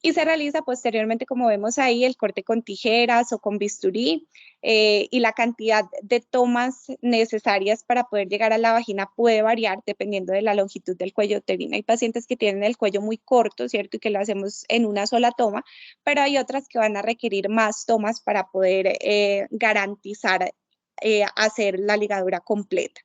y se realiza posteriormente, como vemos ahí, el corte con tijeras o con bisturí y la cantidad de tomas necesarias para poder llegar a la vagina puede variar dependiendo de la longitud del cuello uterino. Hay pacientes que tienen el cuello muy corto, ¿cierto? Y que lo hacemos en una sola toma, pero hay otras que van a requerir más tomas para poder garantizar hacer la ligadura completa.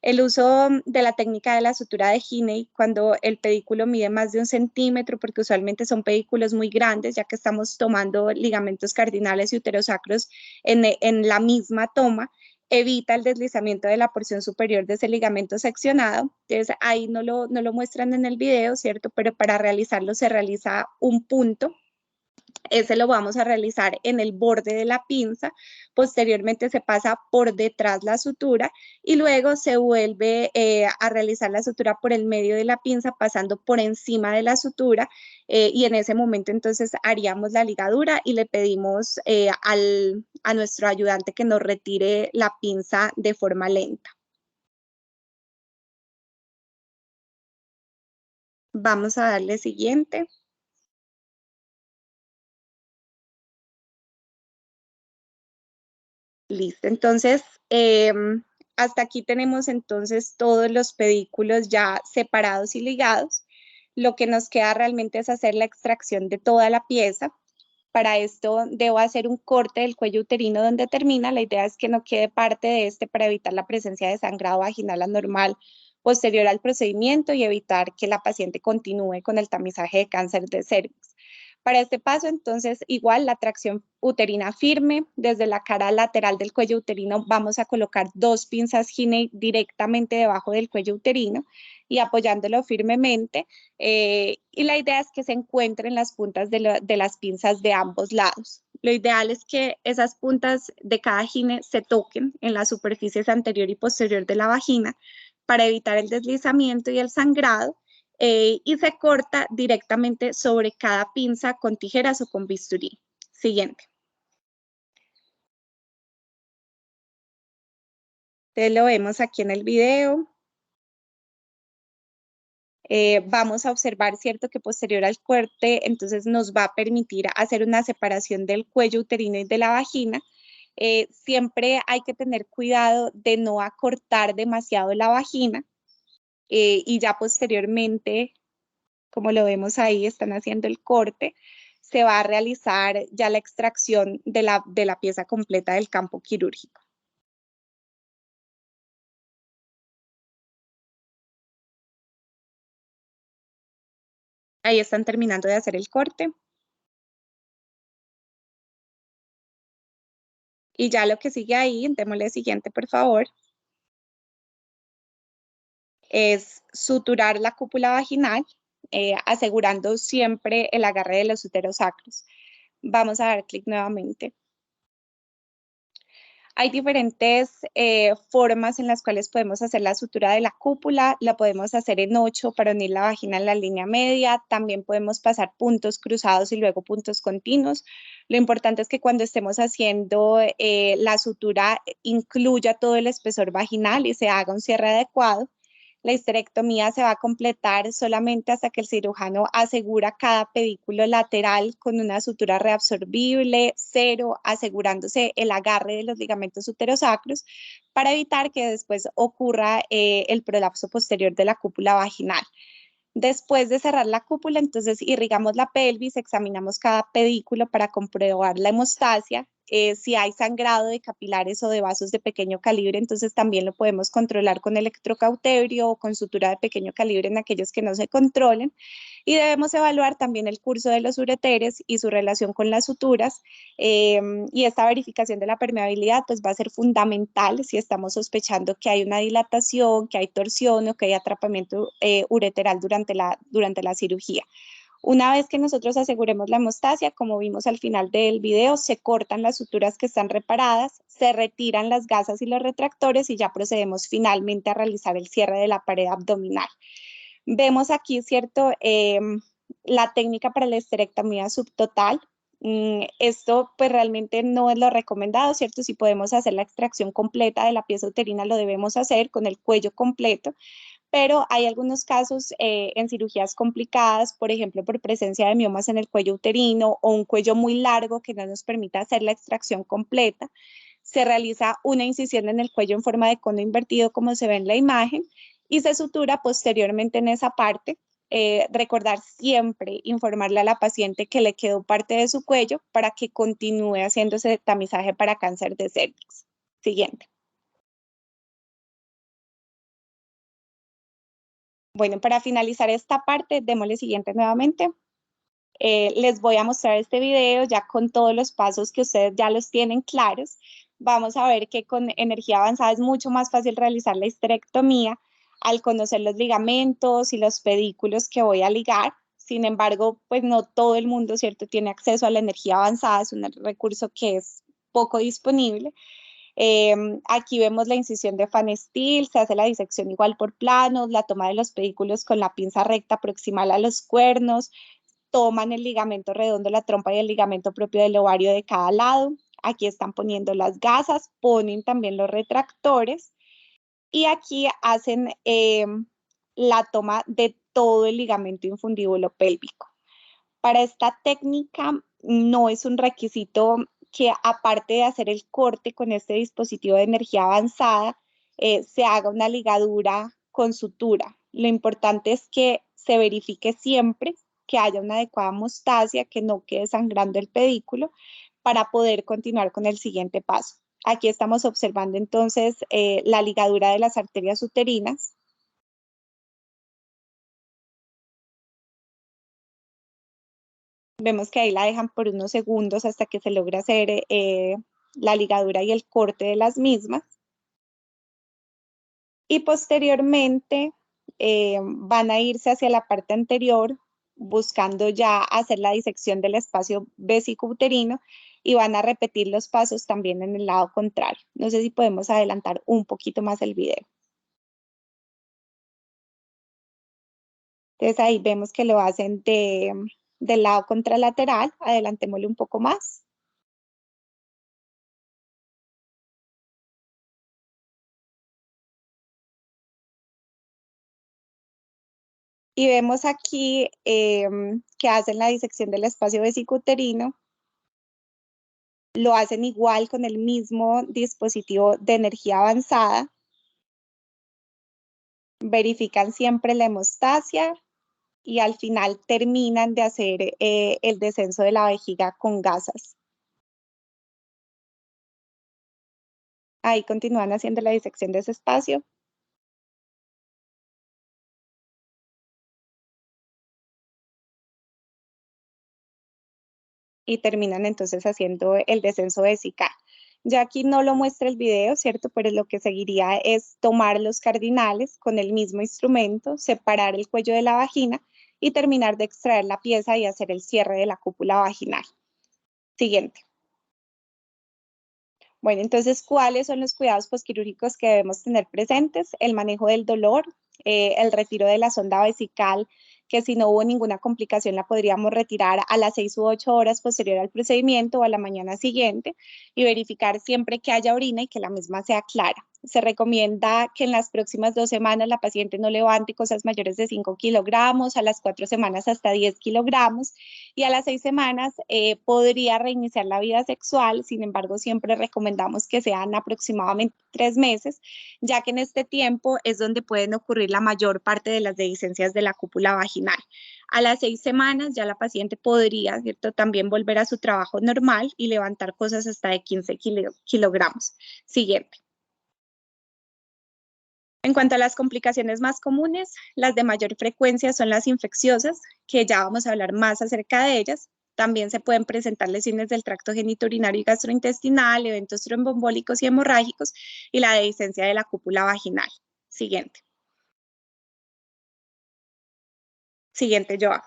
El uso de la técnica de la sutura de Heney cuando el pedículo mide más de 1 centímetro, porque usualmente son pedículos muy grandes, ya que estamos tomando ligamentos cardinales y uterosacros en la misma toma, evita el deslizamiento de la porción superior de ese ligamento seccionado. Entonces ahí no lo muestran en el video, ¿cierto? Pero para realizarlo se realiza un punto. Ese lo vamos a realizar en el borde de la pinza, posteriormente se pasa por detrás la sutura y luego se vuelve a realizar la sutura por el medio de la pinza pasando por encima de la sutura y en ese momento entonces haríamos la ligadura y le pedimos a nuestro ayudante que nos retire la pinza de forma lenta. Vamos a darle siguiente. Listo, entonces hasta aquí tenemos entonces todos los pedículos ya separados y ligados. Lo que nos queda realmente es hacer la extracción de toda la pieza. Para esto debo hacer un corte del cuello uterino donde termina. La idea es que no quede parte de este para evitar la presencia de sangrado vaginal anormal posterior al procedimiento y evitar que la paciente continúe con el tamizaje de cáncer de cervix. Para este paso, entonces, igual la tracción uterina firme, desde la cara lateral del cuello uterino vamos a colocar 2 pinzas Gine directamente debajo del cuello uterino y apoyándolo firmemente. Y la idea es que se encuentren las puntas de las pinzas de ambos lados. Lo ideal es que esas puntas de cada Gine se toquen en las superficies anterior y posterior de la vagina para evitar el deslizamiento y el sangrado. Y se corta directamente sobre cada pinza con tijeras o con bisturí. Siguiente. Entonces lo vemos aquí en el video. Vamos a observar, ¿cierto?, que posterior al corte, entonces nos va a permitir hacer una separación del cuello uterino y de la vagina. Siempre hay que tener cuidado de no acortar demasiado la vagina y ya posteriormente, como lo vemos ahí, están haciendo el corte, se va a realizar ya la extracción de la pieza completa del campo quirúrgico. Ahí están terminando de hacer el corte. Y ya lo que sigue ahí, démosle siguiente, por favor, es suturar la cúpula vaginal, asegurando siempre el agarre de los uterosacros. Vamos a dar clic nuevamente. Hay diferentes formas en las cuales podemos hacer la sutura de la cúpula. La podemos hacer en 8 para unir la vagina en la línea media. También podemos pasar puntos cruzados y luego puntos continuos. Lo importante es que cuando estemos haciendo la sutura incluya todo el espesor vaginal y se haga un cierre adecuado. La histerectomía se va a completar solamente hasta que el cirujano asegura cada pedículo lateral con una sutura reabsorbible, 0, asegurándose el agarre de los ligamentos uterosacros para evitar que después ocurra el prolapso posterior de la cúpula vaginal. Después de cerrar la cúpula, entonces irrigamos la pelvis, examinamos cada pedículo para comprobar la hemostasia. Si hay sangrado de capilares o de vasos de pequeño calibre, entonces también lo podemos controlar con electrocauterio o con sutura de pequeño calibre en aquellos que no se controlen. Y debemos evaluar también el curso de los ureteres y su relación con las suturas. Y esta verificación de la permeabilidad pues va a ser fundamental si estamos sospechando que hay una dilatación, que hay torsión o que hay atrapamiento ureteral durante la cirugía. Una vez que nosotros aseguremos la hemostasia, como vimos al final del video, se cortan las suturas que están reparadas, se retiran las gasas y los retractores y ya procedemos finalmente a realizar el cierre de la pared abdominal. Vemos aquí, ¿cierto?, la técnica para la histerectomía subtotal. Esto pues realmente no es lo recomendado, ¿cierto? Si podemos hacer la extracción completa de la pieza uterina, lo debemos hacer con el cuello completo. Pero hay algunos casos en cirugías complicadas, por ejemplo, por presencia de miomas en el cuello uterino o un cuello muy largo que no nos permita hacer la extracción completa. Se realiza una incisión en el cuello en forma de cono invertido, como se ve en la imagen, y se sutura posteriormente en esa parte. Recordar siempre informarle a la paciente que le quedó parte de su cuello para que continúe haciéndose tamizaje para cáncer de cervix. Siguiente. Bueno, para finalizar esta parte, démosle siguiente nuevamente. Les voy a mostrar este video ya con todos los pasos que ustedes ya los tienen claros. Vamos a ver que con energía avanzada es mucho más fácil realizar la histerectomía al conocer los ligamentos y los pedículos que voy a ligar. Sin embargo, pues no todo el mundo, ¿cierto?, tiene acceso a la energía avanzada, es un recurso que es poco disponible. Aquí vemos la incisión de Fan Steel, se hace la disección igual por planos, la toma de los pedículos con la pinza recta proximal a los cuernos, toman el ligamento redondo de la trompa y el ligamento propio del ovario de cada lado. Aquí están poniendo las gasas, ponen también los retractores y aquí hacen la toma de todo el ligamento infundíbulo pélvico. Para esta técnica no es un requisito que aparte de hacer el corte con este dispositivo de energía avanzada, se haga una ligadura con sutura. Lo importante es que se verifique siempre que haya una adecuada hemostasia, que no quede sangrando el pedículo para poder continuar con el siguiente paso. Aquí estamos observando entonces la ligadura de las arterias uterinas. Vemos que ahí la dejan por unos segundos hasta que se logra hacer la ligadura y el corte de las mismas. Y posteriormente van a irse hacia la parte anterior buscando ya hacer la disección del espacio vesicouterino y van a repetir los pasos también en el lado contrario. No sé si podemos adelantar un poquito más el video. Entonces ahí vemos que lo hacen del lado contralateral. Adelantémosle un poco más. Y vemos aquí que hacen la disección del espacio vesicouterino. Lo hacen igual con el mismo dispositivo de energía avanzada. Verifican siempre la hemostasia y al final terminan de hacer el descenso de la vejiga con gasas. Ahí continúan haciendo la disección de ese espacio. Y terminan entonces haciendo el descenso vesical. Ya aquí no lo muestra el video, ¿cierto? Pero lo que seguiría es tomar los cardinales con el mismo instrumento, separar el cuello de la vagina y terminar de extraer la pieza y hacer el cierre de la cúpula vaginal. Siguiente. Bueno, entonces, ¿cuáles son los cuidados posquirúrgicos que debemos tener presentes? El manejo del dolor, el retiro de la sonda vesical, que si no hubo ninguna complicación la podríamos retirar a las 6 u 8 horas posterior al procedimiento o a la mañana siguiente y verificar siempre que haya orina y que la misma sea clara. Se recomienda que en las próximas 2 semanas la paciente no levante cosas mayores de 5 kilogramos, a las 4 semanas hasta 10 kilogramos y a las 6 semanas podría reiniciar la vida sexual. Sin embargo, siempre recomendamos que sean aproximadamente 3 meses, ya que en este tiempo es donde pueden ocurrir la mayor parte de las dehiscencias de la cúpula vaginal. A las 6 semanas ya la paciente podría, ¿cierto?, también volver a su trabajo normal y levantar cosas hasta de 15 kilogramos. Siguiente. En cuanto a las complicaciones más comunes, las de mayor frecuencia son las infecciosas, que ya vamos a hablar más acerca de ellas. También se pueden presentar lesiones del tracto genitourinario y gastrointestinal, eventos tromboembólicos y hemorrágicos y la dehiscencia de la cúpula vaginal. Siguiente. Siguiente, Joa.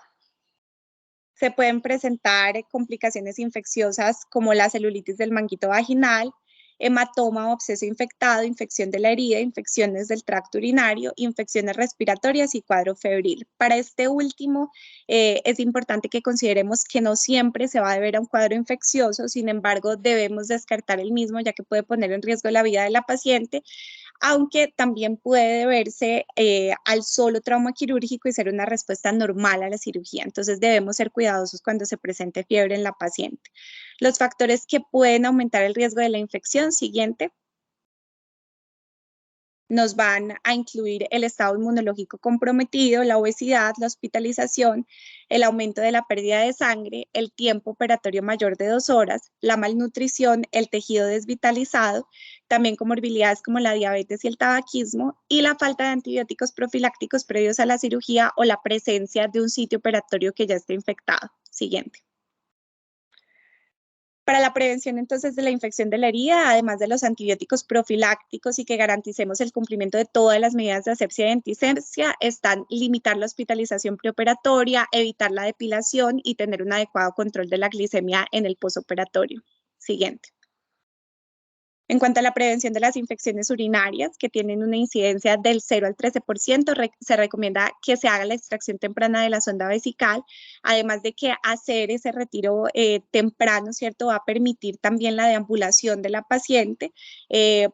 Se pueden presentar complicaciones infecciosas como la celulitis del manguito vaginal, hematoma o absceso infectado, infección de la herida, infecciones del tracto urinario, infecciones respiratorias y cuadro febril. Para este último, es importante que consideremos que no siempre se va a deber a un cuadro infeccioso, sin embargo, debemos descartar el mismo, ya que puede poner en riesgo la vida de la paciente, aunque también puede deberse al solo trauma quirúrgico y ser una respuesta normal a la cirugía. Entonces debemos ser cuidadosos cuando se presente fiebre en la paciente. Los factores que pueden aumentar el riesgo de la infección, siguiente, nos van a incluir el estado inmunológico comprometido, la obesidad, la hospitalización, el aumento de la pérdida de sangre, el tiempo operatorio mayor de 2 horas, la malnutrición, el tejido desvitalizado, también comorbilidades como la diabetes y el tabaquismo y la falta de antibióticos profilácticos previos a la cirugía o la presencia de un sitio operatorio que ya esté infectado. Siguiente. Para la prevención entonces de la infección de la herida, además de los antibióticos profilácticos y que garanticemos el cumplimiento de todas las medidas de asepsia y antisepsia, están limitar la hospitalización preoperatoria, evitar la depilación y tener un adecuado control de la glicemia en el posoperatorio. Siguiente. En cuanto a la prevención de las infecciones urinarias, que tienen una incidencia del 0 al 13%, se recomienda que se haga la extracción temprana de la sonda vesical, además de que hacer ese retiro temprano, ¿cierto?, va a permitir también la deambulación de la paciente,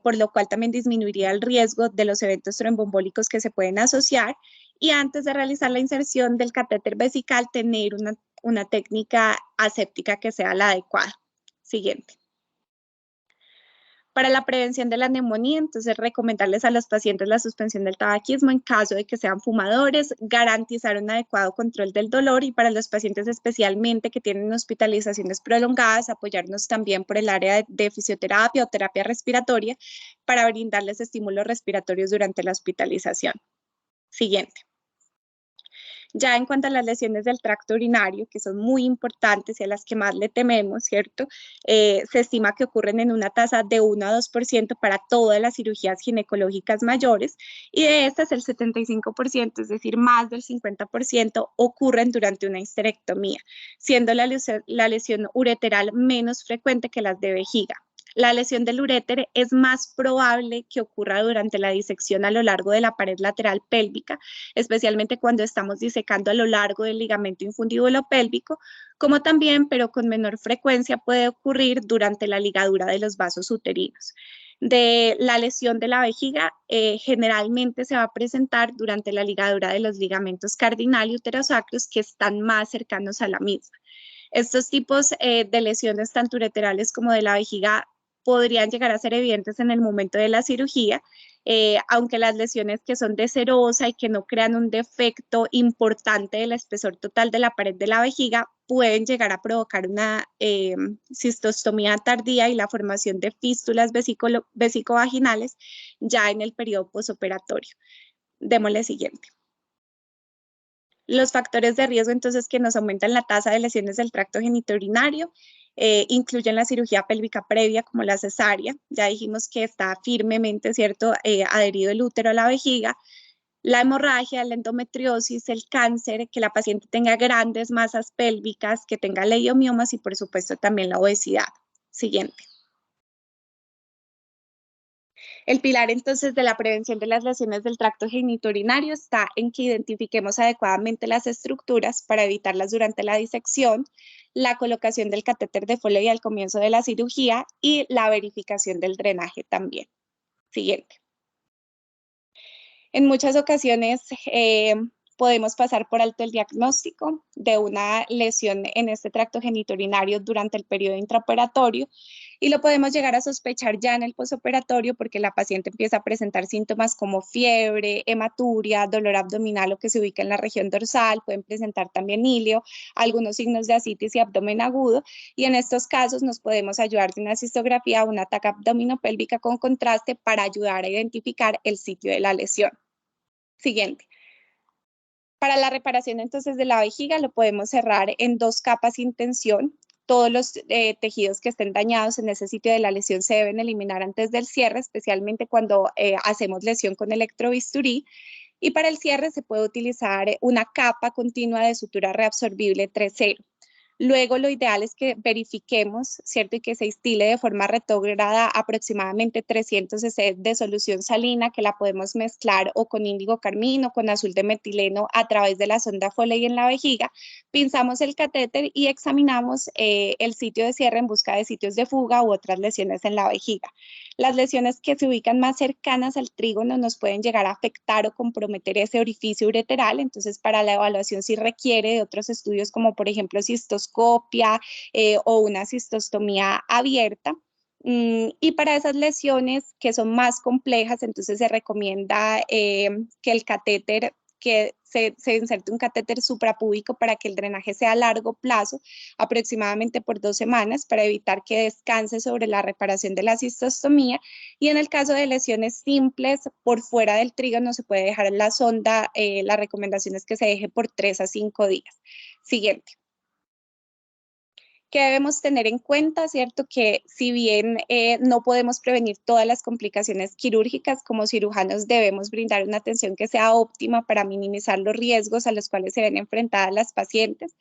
por lo cual también disminuiría el riesgo de los eventos tromboembólicos que se pueden asociar. Y antes de realizar la inserción del catéter vesical, tener una técnica aséptica que sea la adecuada. Siguiente. Para la prevención de la neumonía, entonces recomendarles a los pacientes la suspensión del tabaquismo en caso de que sean fumadores, garantizar un adecuado control del dolor y para los pacientes especialmente que tienen hospitalizaciones prolongadas, apoyarnos también por el área de fisioterapia o terapia respiratoria para brindarles estímulos respiratorios durante la hospitalización. Siguiente. Ya en cuanto a las lesiones del tracto urinario, que son muy importantes y a las que más le tememos, ¿cierto? Se estima que ocurren en una tasa de 1 a 2% para todas las cirugías ginecológicas mayores, y de estas el 75%, es decir, más del 50%, ocurren durante una histerectomía, siendo la lesión ureteral menos frecuente que las de vejiga. La lesión del uréter es más probable que ocurra durante la disección a lo largo de la pared lateral pélvica, especialmente cuando estamos disecando a lo largo del ligamento infundíbulo pélvico, como también, pero con menor frecuencia, puede ocurrir durante la ligadura de los vasos uterinos. De la lesión de la vejiga, generalmente se va a presentar durante la ligadura de los ligamentos cardinal y uterosacros que están más cercanos a la misma. Estos tipos de lesiones, tanto ureterales como de la vejiga, podrían llegar a ser evidentes en el momento de la cirugía, aunque las lesiones que son de serosa y que no crean un defecto importante del espesor total de la pared de la vejiga pueden llegar a provocar una cistostomía tardía y la formación de fístulas vesicovaginales ya en el periodo posoperatorio. Démosle siguiente. Los factores de riesgo, entonces, que nos aumentan la tasa de lesiones del tracto genitourinario incluyen la cirugía pélvica previa, como la cesárea. Ya dijimos que está firmemente, ¿cierto?, adherido el útero a la vejiga. La hemorragia, la endometriosis, el cáncer, que la paciente tenga grandes masas pélvicas, que tenga leiomiomas y, por supuesto, también la obesidad. Siguiente. El pilar entonces de la prevención de las lesiones del tracto genitourinario está en que identifiquemos adecuadamente las estructuras para evitarlas durante la disección, la colocación del catéter de Foley al comienzo de la cirugía y la verificación del drenaje también. Siguiente. En muchas ocasiones podemos pasar por alto el diagnóstico de una lesión en este tracto genitourinario durante el periodo intraoperatorio y lo podemos llegar a sospechar ya en el posoperatorio porque la paciente empieza a presentar síntomas como fiebre, hematuria, dolor abdominal o que se ubica en la región dorsal, pueden presentar también ilio, algunos signos de ascitis y abdomen agudo, y en estos casos nos podemos ayudar de una cistografía o una taca abdominopélvica con contraste para ayudar a identificar el sitio de la lesión. Siguiente. Para la reparación entonces de la vejiga lo podemos cerrar en 2 capas sin tensión. Todos los tejidos que estén dañados en ese sitio de la lesión se deben eliminar antes del cierre, especialmente cuando hacemos lesión con electrobisturí. Y para el cierre se puede utilizar una capa continua de sutura reabsorbible 3.0. Luego lo ideal es que verifiquemos, ¿cierto? Y que se instile de forma retrógrada aproximadamente 300 cc de solución salina que la podemos mezclar o con índigo carmín o con azul de metileno a través de la sonda Foley en la vejiga. Pinzamos el catéter y examinamos el sitio de cierre en busca de sitios de fuga u otras lesiones en la vejiga. Las lesiones que se ubican más cercanas al trígono nos pueden llegar a afectar o comprometer ese orificio ureteral, entonces para la evaluación sí requiere de otros estudios como por ejemplo cistoscopia o una cistostomía abierta. Y para esas lesiones que son más complejas, entonces se recomienda que el catéter, que se inserte un catéter suprapúbico para que el drenaje sea a largo plazo, aproximadamente por 2 semanas, para evitar que descanse sobre la reparación de la cistostomía. Y en el caso de lesiones simples, por fuera del trígono se puede dejar en la sonda, la recomendación es que se deje por 3 a 5 días. Siguiente. Que debemos tener en cuenta, ¿cierto? Que si bien no podemos prevenir todas las complicaciones quirúrgicas, como cirujanos debemos brindar una atención que sea óptima para minimizar los riesgos a los cuales se ven enfrentadas las pacientes.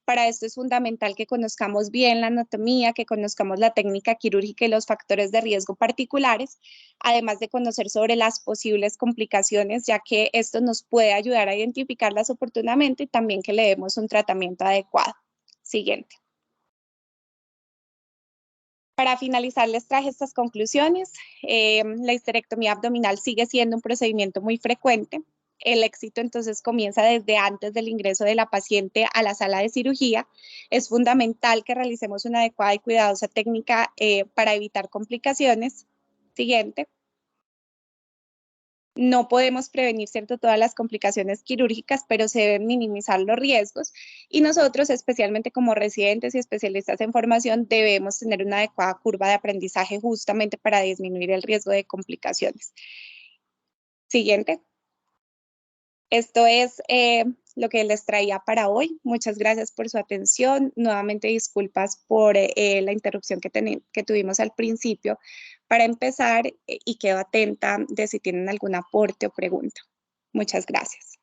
Para esto es fundamental que conozcamos bien la anatomía, que conozcamos la técnica quirúrgica y los factores de riesgo particulares, además de conocer sobre las posibles complicaciones, ya que esto nos puede ayudar a identificarlas oportunamente y también que le demos un tratamiento adecuado. Siguiente. Para finalizar, les traje estas conclusiones. La histerectomía abdominal sigue siendo un procedimiento muy frecuente. El éxito entonces comienza desde antes del ingreso de la paciente a la sala de cirugía. Es fundamental que realicemos una adecuada y cuidadosa técnica para evitar complicaciones. Siguiente. No podemos prevenir, ¿cierto?, todas las complicaciones quirúrgicas, pero se deben minimizar los riesgos y nosotros, especialmente como residentes y especialistas en formación, debemos tener una adecuada curva de aprendizaje justamente para disminuir el riesgo de complicaciones. Siguiente. Esto es lo que les traía para hoy. Muchas gracias por su atención. Nuevamente disculpas por la interrupción que tuvimos al principio. Para empezar, y quedo atenta de si tienen algún aporte o pregunta. Muchas gracias.